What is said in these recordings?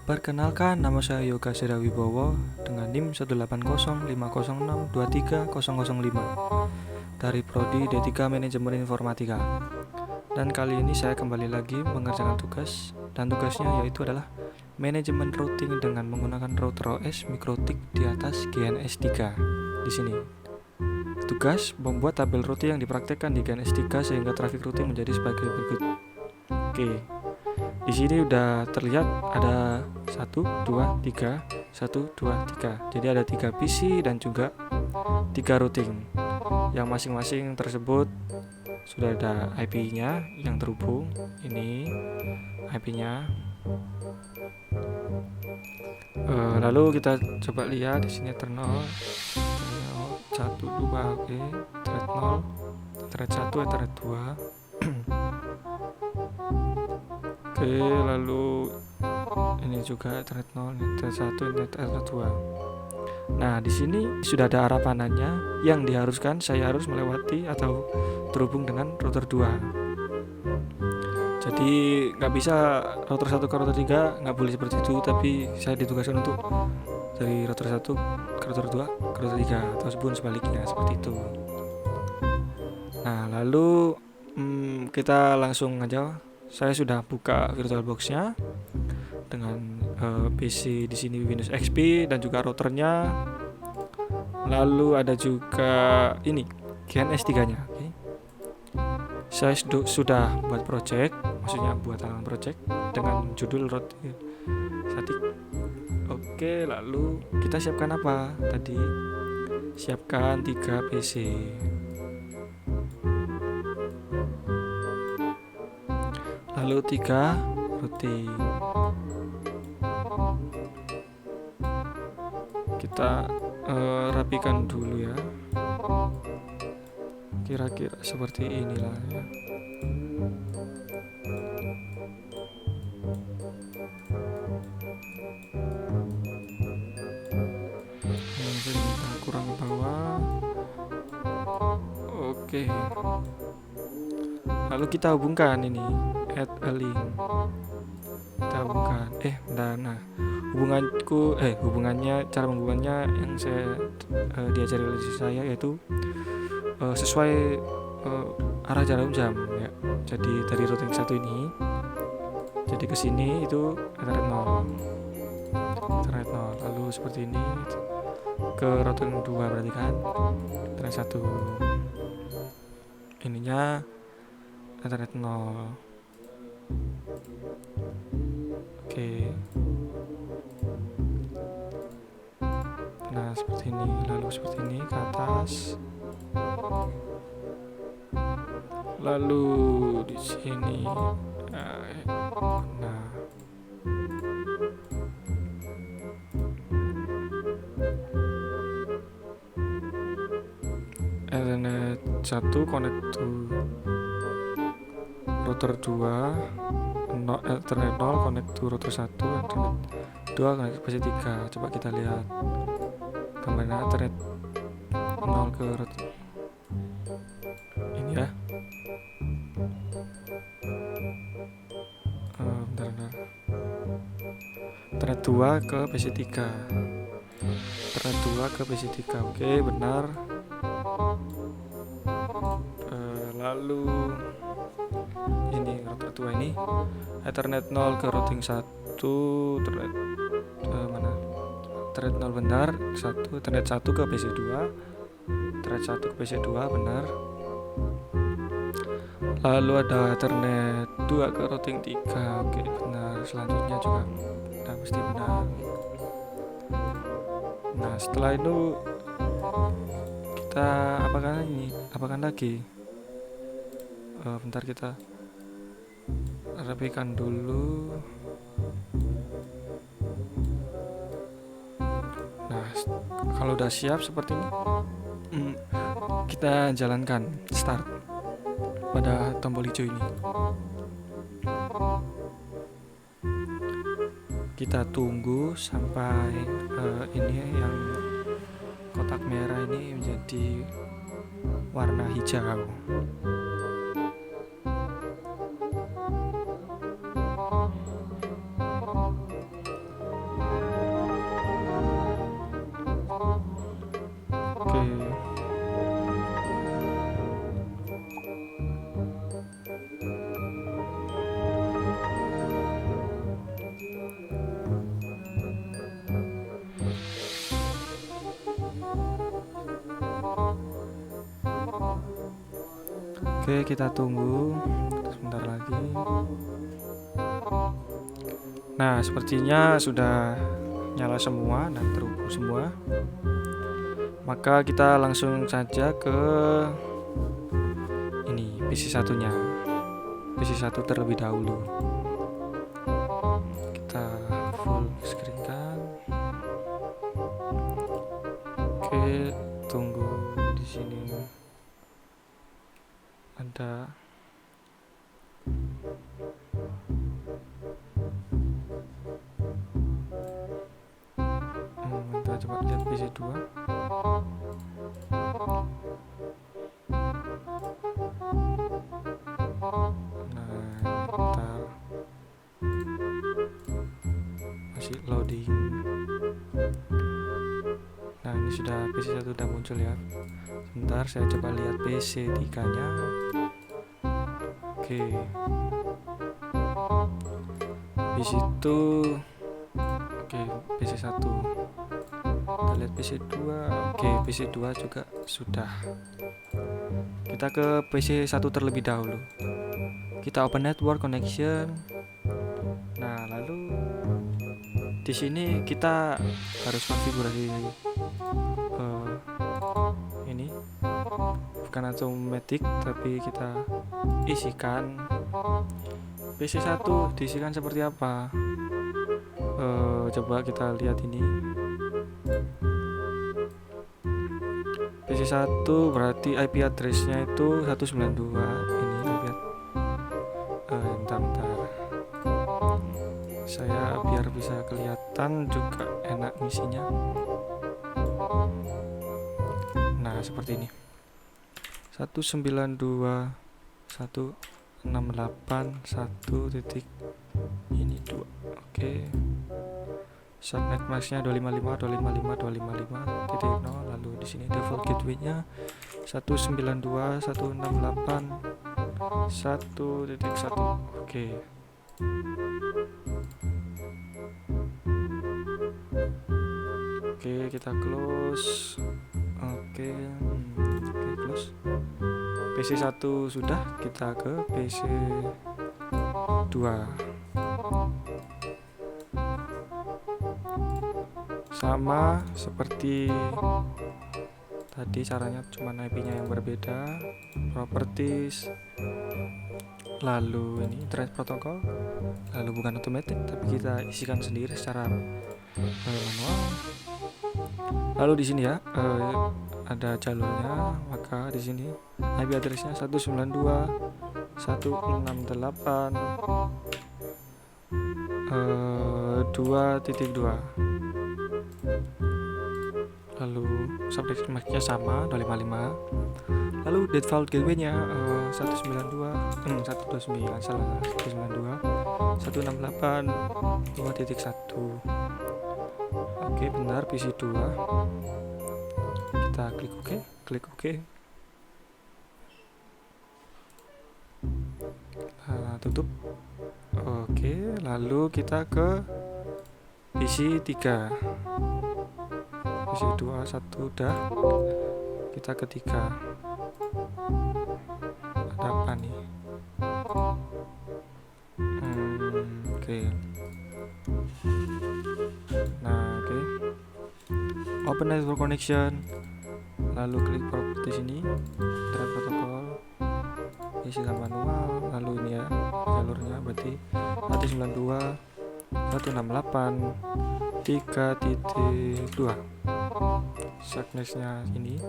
Perkenalkan, nama saya Yoga Serawibowo dengan NIM 1805006230005 dari Prodi D3 Manajemen Informatika. Dan kali ini saya kembali lagi mengerjakan tugas, dan tugasnya yaitu adalah manajemen routing dengan menggunakan router OS Mikrotik di atas GNS3. Di sini tugas membuat tabel routing yang dipraktekkan di GNS3 sehingga traffic routing menjadi sebagai berikut. Oke. Di sini udah terlihat ada 1, 2, 3, 1, 2, 3. Jadi ada 3 PC dan juga 3 routing. Yang masing-masing tersebut sudah ada IP-nya yang terhubung. Ini IP-nya. Lalu kita coba lihat di sini Ethernet 1, 2, oke. Ethernet 1, Ethernet 2. Oke, lalu ini juga Ethernet 0, Ethernet 1, Ethernet 2. Nah, di sini sudah ada arah panahnya yang diharuskan saya harus melewati atau terhubung dengan router 2. Jadi nggak bisa router 1 ke router 3, nggak boleh seperti itu, tapi saya ditugaskan untuk dari router 1 ke router 2 ke router 3 ataupun sebaliknya seperti itu. Nah, lalu kita langsung aja. Saya sudah buka VirtualBox-nya dengan PC di sini Windows XP dan juga routernya. Lalu ada juga ini GNS3-nya. Okay. Saya sudah buat project, maksudnya buat halaman project dengan judul routing static. Oke, lalu kita siapkan apa tadi? Siapkan 3 PC. Lalu 3 routing. Kita rapikan dulu ya. Kira-kira seperti inilah ya. Mungkin kita kurang ke bawah. Oke. Lalu kita hubungkan ini, add a link. Kita hubungkan. Nah, hubungannya, cara menghubungkannya yang saya diajari oleh saya yaitu sesuai arah jarum jam ya. Jadi dari routing 1 ini, jadi ke sini itu Ethernet 0. Lalu seperti ini ke routing 2 berarti kan Ethernet 1. Ininya Ethernet 0. Oke. Nah, seperti ini. Lalu seperti ini ke atas. Lalu di sini Ethernet 1 connect to router 2, Ethernet 0 connect to router 1, Ethernet 2 connect ke PC 3. Coba kita lihat gambarnya Ethernet 0 ke router ini ya. Bentar. Ethernet 2 ke PC 3. Ethernet 2 ke PC 3. Oke, benar. Lalu ini router 2 ini Ethernet 0 ke routing 1, Ethernet mana? Ethernet 0 benar, 1 Ethernet 1 ke PC 2. Ethernet 1 ke PC 2 benar. Lalu ada Ethernet 2 ke routing 3. Oke, benar. Selanjutnya juga udah pasti benar. Nah, setelah itu kita apakan lagi? Bentar, kita rapikan dulu. Nah, kalau udah siap seperti ini, kita jalankan start pada tombol hijau ini. Kita tunggu sampai ini yang kotak merah ini menjadi warna hijau. Oke, kita tunggu sebentar lagi. Nah, sepertinya sudah nyala semua dan terhubung semua. Maka kita langsung saja ke ini PC satunya. PC 1 terlebih dahulu. Kita full screen kan. Oke, tunggu di sini. Ada kita coba lihat PC 2. Bentar. Masih loading. Nah, ini sudah PC 1 udah muncul ya. Sebentar, saya coba lihat PC 3 nya. Oke, di situ. Oke, PC 1. Kita lihat PC 2. Oke, PC 2 juga sudah. Kita ke PC 1 terlebih dahulu. Kita open network connection. Nah, lalu di sini kita harus konfigurasi ini bukan automatic, tapi kita isikan PC 1 diisikan seperti apa. Coba kita lihat ini. PC 1 berarti IP address-nya itu 192. Ini lihat. Bentar. Saya biar bisa kelihatan juga enak misinya. Nah, seperti ini. 192.168.1 titik ini 2. Oke. Subnet masknya 255.255.255.0. Lalu di sini default gateway-nya 192.168.1.1. Oke. Oke, kita close. Oke, close. PC 1 sudah, kita ke PC 2. Sama seperti tadi, caranya cuma IP-nya yang berbeda. Properties, lalu ini internet protocol, lalu bukan automatic tapi kita isikan sendiri secara manual. Lalu di sini ya ada jalurnya, maka di sini IP address-nya 192.168.2.2. Lalu subnet mask-nya sama 255. Lalu default gateway-nya 192.168.2.1. Oke, benar PC 2. Kita klik OK. Nah, tutup. Oke, lalu kita ke PC 3. PC 2 1 udah. Kita ke 3. Ada apa nih? Oke. Nah, oke. Open network connection. Lalu klik properti sini, internet protokol, isikan manual. Lalu ini ya jalurnya berarti 192.168.3.2. Subnetnya ini.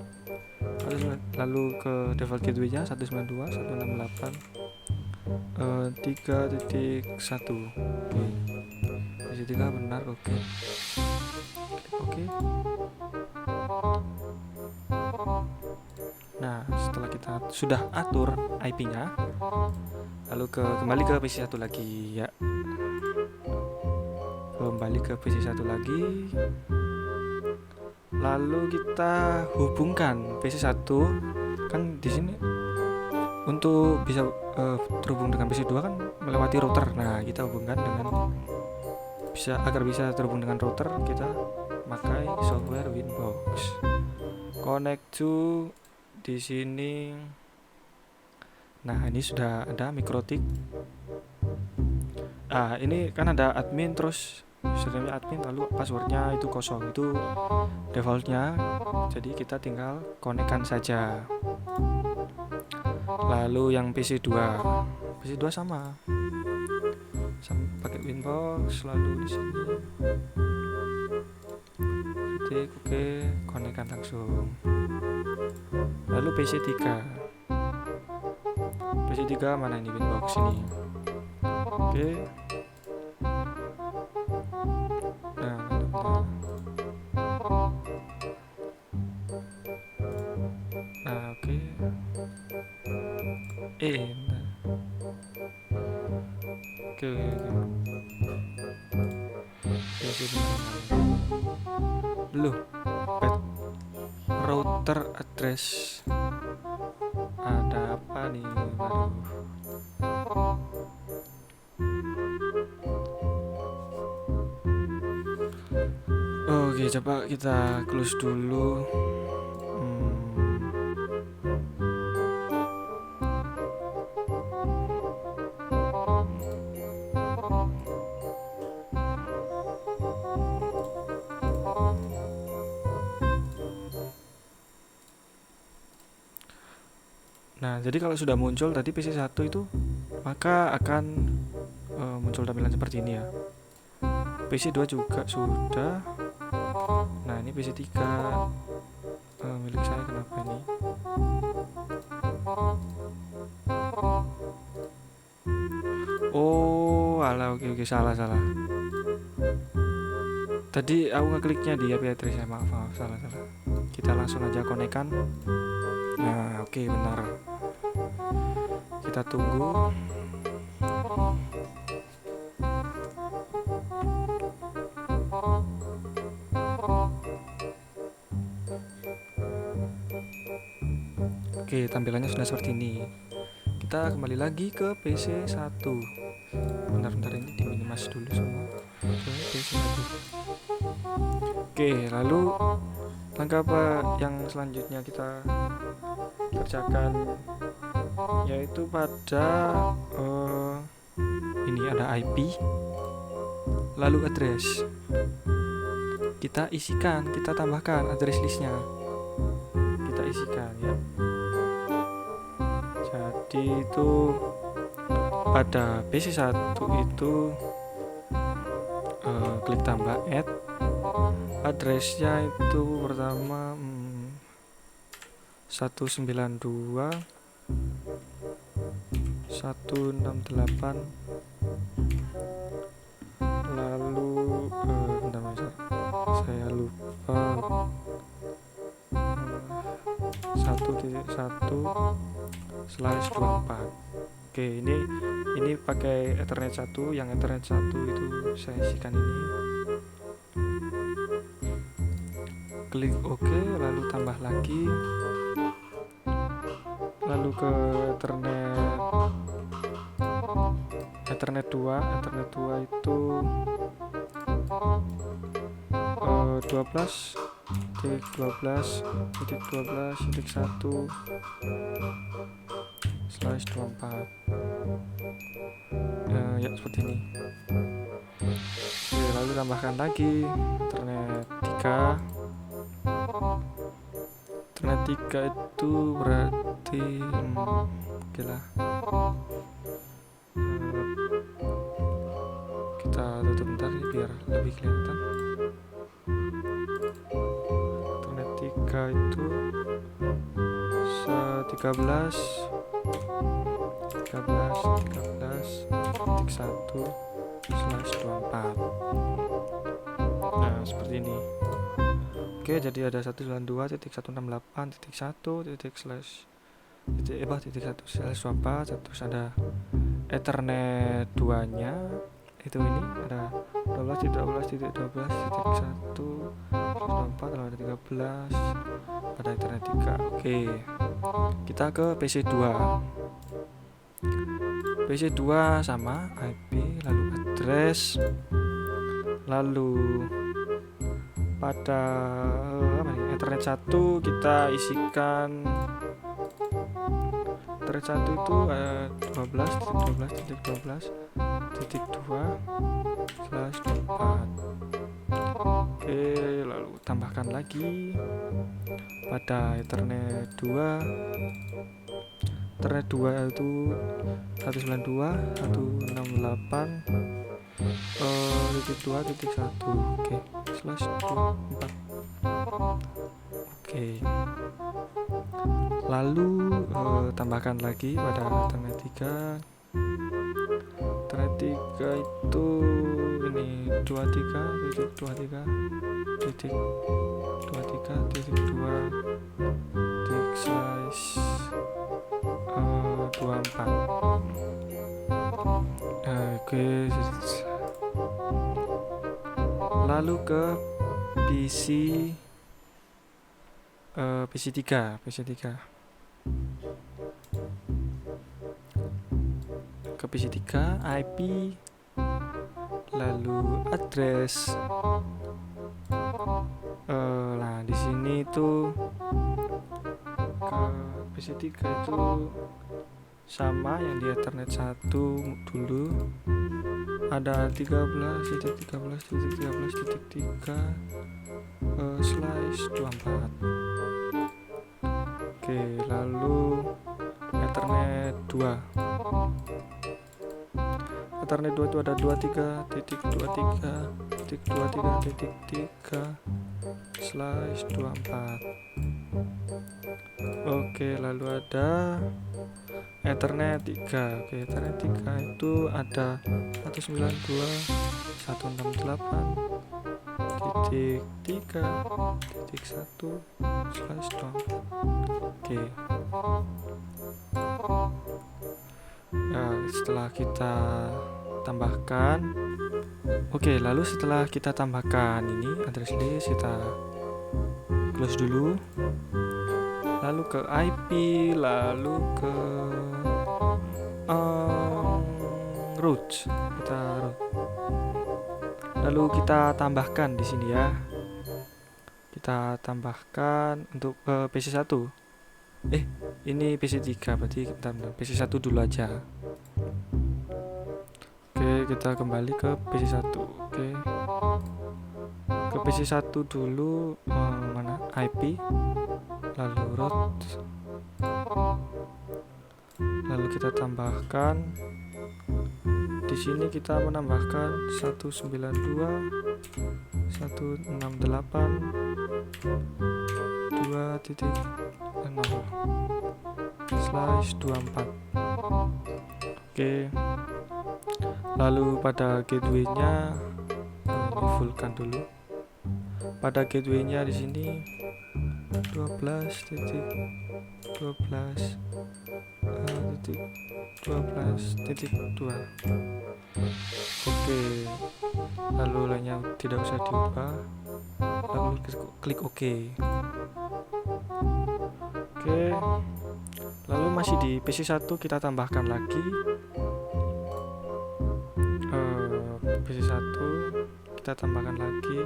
Lalu ke default gateway-nya 192.168.3.1. Oke. PC 3 benar, oke. Oke. Nah, setelah kita sudah atur IP-nya, lalu kembali ke PC 1 lagi ya. Kembali ke PC 1 lagi. Lalu kita hubungkan PC 1 kan di sini untuk bisa terhubung dengan PC 2 kan melewati router. Nah, kita hubungkan dengan agar bisa terhubung dengan router, kita pakai software Winbox. Connect to di sini Nah, ini sudah ada mikrotik. Ini kan ada admin, terus username admin, lalu passwordnya itu kosong, itu defaultnya. Jadi kita tinggal konekkan saja. Lalu yang PC2 sama pakai Winbox, lalu di sini ketik oke, konekkan langsung. Lalu PC3 mana ini, Winbox ini. Oke. Nah, oke. Oke. Loh, router address. Ada apa nih? Waduh. Oke, coba kita close dulu. Nah, jadi kalau sudah muncul tadi PC1 itu, maka akan muncul tampilan seperti ini ya. PC2 juga sudah. Nah, ini PC3 milik saya, kenapa ini? Oh, alah, oke, salah. Tadi aku ngekliknya di IP address ya, maaf, salah. Kita langsung aja konekkan. Nah, oke, benar. Kita tunggu. Oke, tampilannya sudah seperti ini. Kita kembali lagi ke PC1. Bentar, ini diminimas dulu semua. Oke, PC1. Oke, lalu langkah apa yang selanjutnya kita kerjakan, yaitu pada ini ada IP, lalu address. Kita isikan, kita tambahkan address listnya, kita isikan ya. Jadi itu pada PC1 itu klik tambah add, addressnya itu pertama 192.168, lalu saya lupa 1.1/24. Oke, ini pakai Ethernet 1, yang Ethernet 1 itu saya isikan ini. Klik OK, lalu tambah lagi, lalu ke Ethernet 2 itu 12.12.1/24. Ya seperti ini. Oke, lalu tambahkan lagi Ethernet 3 itu berarti oke lah, kita tutup bentar nih biar lebih kelihatan. Ethernet 3 itu 13.1/24. Nah, seperti ini. Oke, jadi ada 192.168.1/24, terus ada Ethernet 2 nya itu ini ada 12.12.12.1/24, lalu ada 13 pada Ethernet 3. Oke, kita ke PC2 sama IP, lalu address, lalu pada Ethernet 1 kita isikan thread 1 itu 12.12.12.2/4. Oke, lalu tambahkan lagi pada Ethernet 2. Ethernet 2 itu 192.168.2.1. Oke, /24. Oke. Lalu tambahkan lagi pada Ethernet 3. Ethernet 3 itu ini 23.23.2/24. Oke. Lalu ke PC 3 ke PC 3 IP, lalu address. Nah di sini tuh ke PC 3 itu sama yang di Ethernet 1 dulu, ada 13.13.13.3/24. Oke, lalu Ethernet 2. Ethernet 2 itu ada 23.23.23.3/24. Oke, lalu ada Ethernet 3. Oke, Ethernet 3 itu ada 192.168.3.1/24. Oke. Nah, setelah kita tambahkan, lalu setelah kita tambahkan ini address list, kita close dulu. Lalu ke IP, lalu ke root, lalu kita tambahkan di sini ya. Kita tambahkan untuk PC 1. Ini PC 3, berarti kita PC 1 dulu aja. Oke, kita kembali ke PC 1. Oke. Ke PC 1 dulu, mana IP, lalu root. Lalu kita tambahkan di sini, kita menambahkan 192.2.0/24. Oke. Lalu pada gateway-nya ini fullkan dulu. Pada gateway-nya di sini 12.12.12.2. Oke. Lalu lainnya tidak usah diubah. Lalu klik OK. Oke. Lalu masih di PC 1, kita tambahkan lagi PC 1, kita tambahkan lagi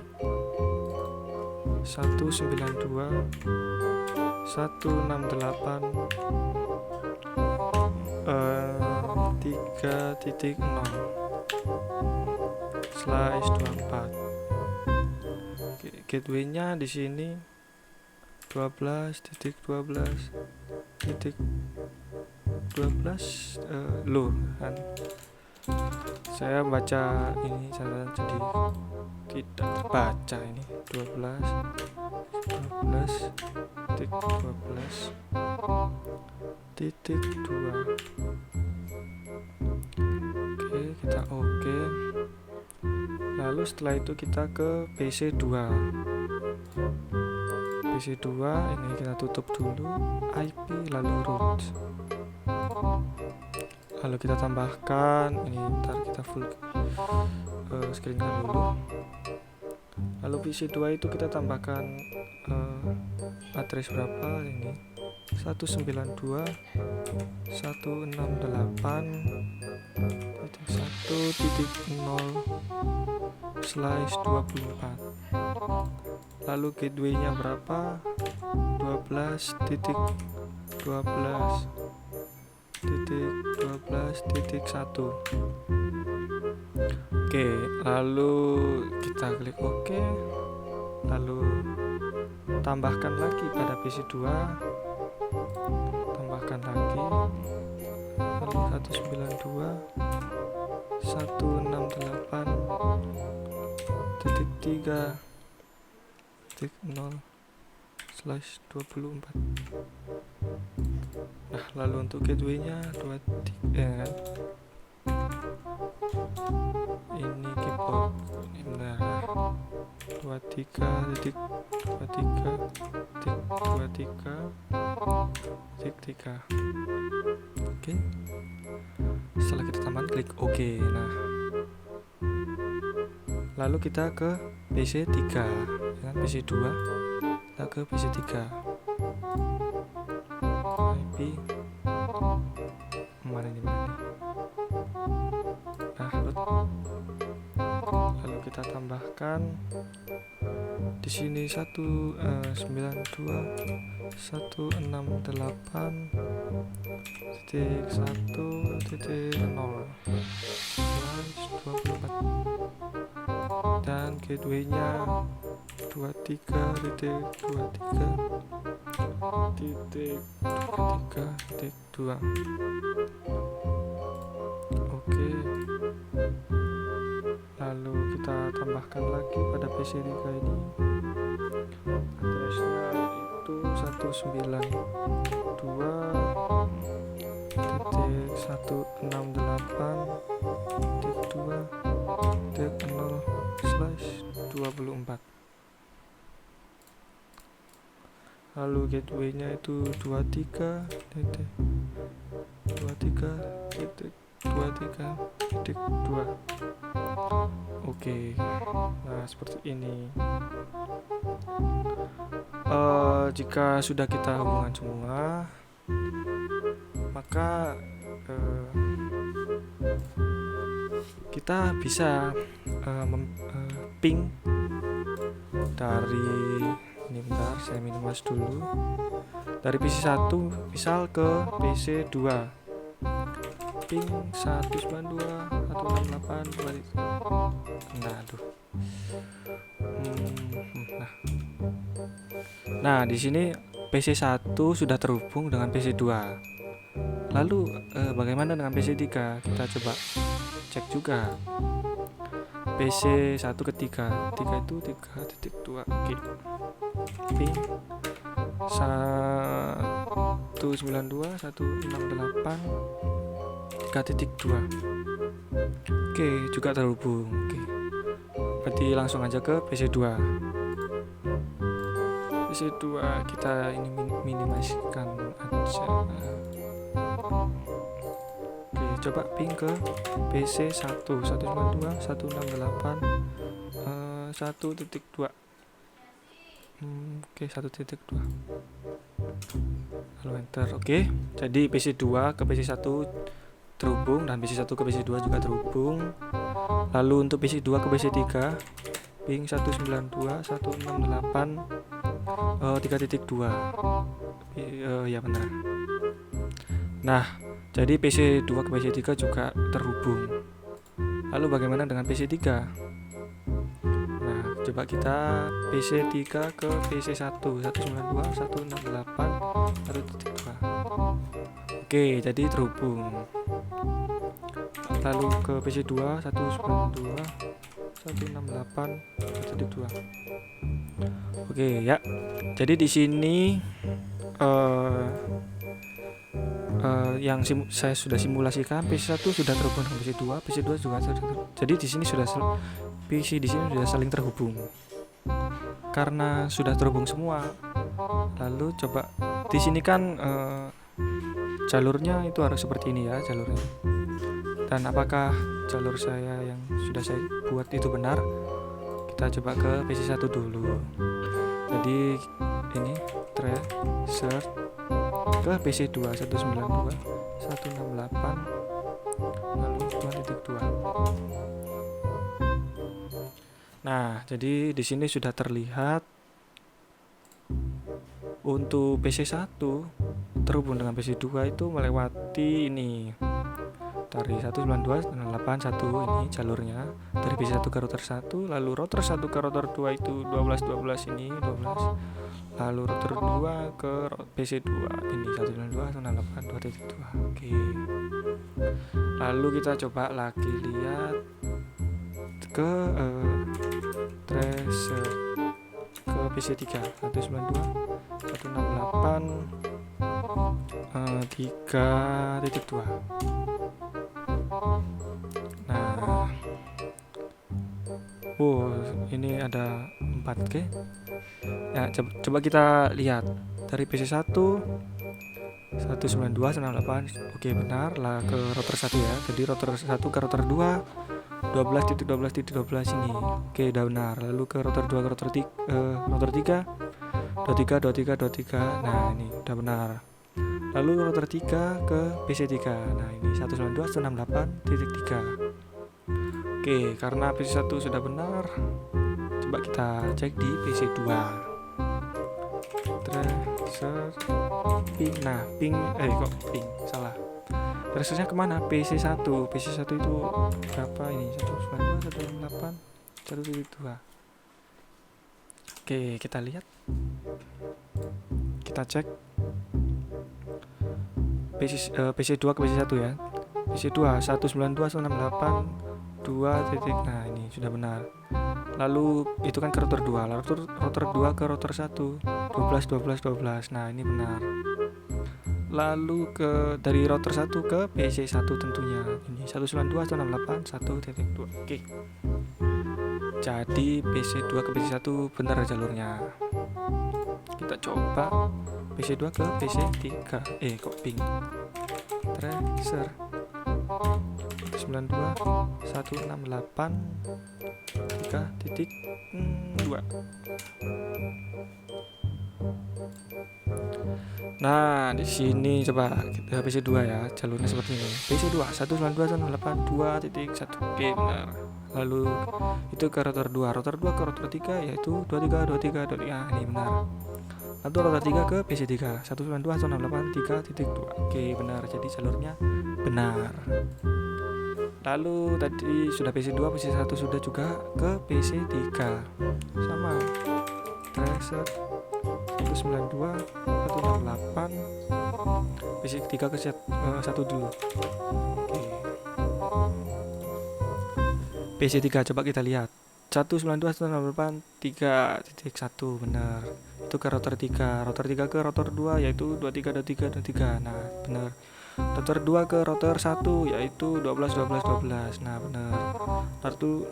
192.168.3.0/24. Gateway-nya di sini 12.12.12 low kan. Saya baca ini jadi tidak terbaca ini 12.12.12.2. Oke, kita oke. Lalu setelah itu kita ke PC 2. PC 2 ini kita tutup dulu IP, lalu root. Lalu kita tambahkan ini, ntar kita full screenkan dulu. Lalu PC 2 itu kita tambahkan address berapa ini, 192.1.0/24. Lalu gateway-nya berapa, 12.12. 11.12.1. Oke, lalu kita klik OK. Lalu tambahkan lagi pada PC2. Tambahkan lagi. Lalu 192.168.3.0/24. Nah, lalu untuk gateway-nya 23 kan. Ini keyboard ini benar. 23.23.23.3. Oke. Setelah kita tambahkan, klik OK. Nah, lalu kita ke PC3 dengan PC2, kita ke PC3. IP mana nih? Nah, lalu kita tambahkan di sini 192.168.0/24 dan gateway-nya 23.23.2. Oke. Lalu kita tambahkan lagi pada PC3 ini. Addressnya itu 192.168.2.0/24. Lalu gateway-nya itu 23.23.2. Oke. Nah, seperti ini. Jika sudah kita hubungan semua, maka kita bisa ping dari ini. Bentar, saya minimize dulu. Dari PC1 misal ke PC2, ping 192.168.2. Nah, aduh. Nah, di sini PC1 sudah terhubung dengan PC2. Lalu bagaimana dengan PC3? Kita coba cek juga. PC1 ke 3 itu 3.2. Oke. Ping 192.168.3.2. Oke, juga terhubung. Oke. Berarti langsung aja ke PC2. PC2 kita ini minimasikan aja. Oke, coba ping ke PC1 192.168.1.2. Oke, 1.2. Lalu enter. Oke, jadi PC2 ke PC1 terhubung dan PC1 ke PC2 juga terhubung. Lalu untuk PC2 ke PC3 ping 192.168.3.2. Ya benar. Nah, jadi PC2 ke PC3 juga terhubung. Lalu bagaimana dengan PC3? Nah, coba kita PC3 ke PC1 192.168.1.2. Oke, jadi terhubung. Lalu ke PC2 192.168.1.2. Oke ya. Jadi di sini yang saya sudah simulasikan, PC1 sudah terhubung dengan PC2, PC2 juga terhubung. Jadi di sini sudah PC di sini sudah saling terhubung. Karena sudah terhubung semua. Lalu coba di sini kan jalurnya itu harus seperti ini ya jalurnya. Dan apakah jalur saya yang sudah saya buat itu benar? Kita coba ke PC1 dulu. Jadi ini tracer ke PC2 192.168 lalu 2.2. Nah, jadi di sini sudah terlihat Untuk PC1 terhubung dengan PC2 itu melewati ini dari 192.168.1 ini jalurnya dari PC1 ke router 1, lalu router 1 ke router 2 itu 12.12 ini 12, lalu router 2 ke PC2 ini 192.168.2.2. Oke. Lalu kita coba lagi lihat ke tracer ke PC3 192.168.3.2. Nah, ini ada 4 Oke. Ya, coba kita lihat dari PC1 192.168. Oke, benar lah ke router 1 ya. Jadi router 1 ke router 2 12.12.12 ini. Oke, udah benar. Lalu ke router 2 ke router 3 23.23.23. Nah, ini udah benar. Lalu router 3 ke PC3. Nah, ini 192.168.3. Oke, karena PC1 sudah benar, coba kita cek di PC2. Tracer ping. Nah, ping salah. Tracernya kemana? PC1 itu berapa ini? 192.168.1.2. Oke, kita lihat. Kita cek PC2 ke PC1 ya. PC2 192.168.2. Nah, ini sudah benar. Lalu itu kan ke router 2. Lalu router 2 ke router 1 12.12.12. Nah, ini benar. Lalu dari router 1 ke PC1 tentunya. Ini 192.168.1.2. Oke. Jadi PC2 ke PC1 benar jalurnya. Kita coba PC2 ke PC3. Kok ping. Tracer 192.168.3.2. Nah, di sini coba kita PC2 ya, jalurnya seperti ini. PC2 192.168.2.1. Oke, benar. Lalu itu ke router 2 ke router 3 yaitu 23.23.3. Ini benar. Lalu router 3 ke PC3 192.168.3.2. Oke, benar. Jadi jalurnya benar. Lalu tadi sudah PC2, PC1 sudah juga ke PC3. Sama. Tracer 192.168. PC3 ke 1 dulu. Oke. PC3 coba kita lihat. 192.168.3.1 benar. Itu ke router 3 ke router 2 yaitu 23.3.3. Nah, benar. Router 2 ke router 1 yaitu 12.12.12. Nah, benar.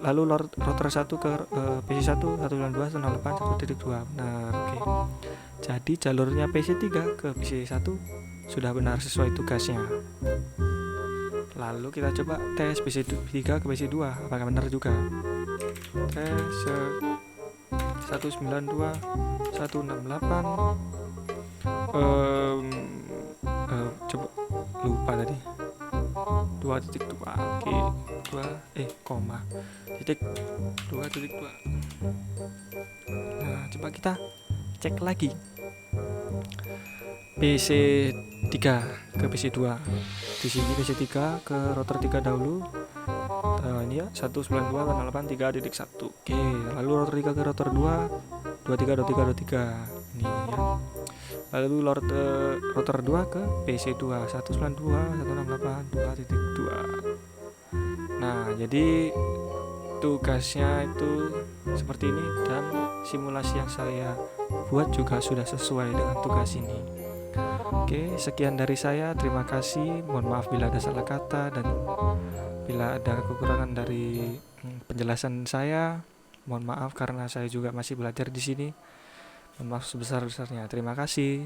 Lalu router 1 ke PC1 192.168.1.2. Benar. Oke. Jadi jalurnya PC3 ke PC1 sudah benar sesuai tugasnya. Lalu kita coba tes PC3 ke PC2 apakah benar juga. Tes 192.168. Coba lupa tadi 2.2. Oke, 2.2.2. Nah, coba kita cek lagi PC3 ke PC2. Di sini PC3 ke router 3 dahulu. Ini ya 192.168.3.1. Oke, lalu router 3 ke router 2 23.23.23. Ini ya. Lalu router 2 ke PC2 192.168.2.2. Nah, jadi tugasnya itu seperti ini dan simulasi yang saya buat juga sudah sesuai dengan tugas ini. Oke, sekian dari saya. Terima kasih. Mohon maaf bila ada salah kata dan bila ada kekurangan dari penjelasan saya. Mohon maaf karena saya juga masih belajar di sini. Mohon maaf sebesar-besarnya. Terima kasih.